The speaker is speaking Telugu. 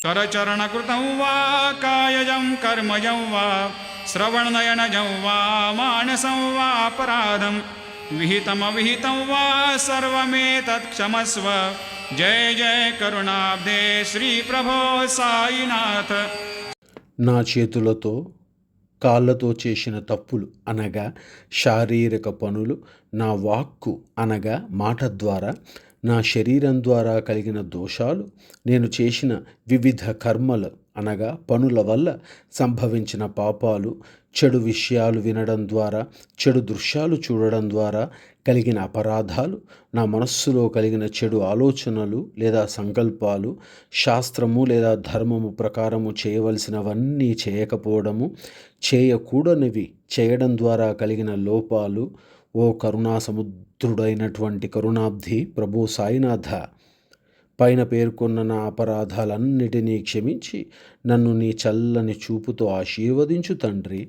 करचरणकृतं वा कायजं कर्मजं वा श्रवणनयनजं वा मानसं वा अपराधं विहितमविहितं वा सर्वमेतत् क्षमस्व। जय जय करुणाब्धे श्री प्रभो साईनाथ। నా చేతులతో కాళ్ళతో చేసిన తప్పులు అనగా శారీరక పనులు, నా వాక్కు అనగా మాట ద్వారా, నా శరీరం ద్వారా కలిగిన దోషాలు, నేను చేసిన వివిధ కర్మలు అనగా పనుల వల్ల సంభవించిన పాపాలు, చెడు విషయాలు వినడం ద్వారా, చెడు దృశ్యాలు చూడడం ద్వారా కలిగిన అపరాధాలు, నా మనస్సులో కలిగిన చెడు ఆలోచనలు లేదా సంకల్పాలు, శాస్త్రము లేదా ధర్మము ప్రకారము చేయవలసినవన్నీ చేయకపోవడము, చేయకూడనివి చేయడం ద్వారా కలిగిన లోపాలు, ఓ కరుణా సముద్రుడైనటువంటి కరుణాబ్ధి ప్రభు సాయినాథ, పైన పేర్కొన్న నా అపరాధాలన్నిటినీ క్షమించి నన్ను నీ చల్లని చూపుతో ఆశీర్వదించు తండ్రి.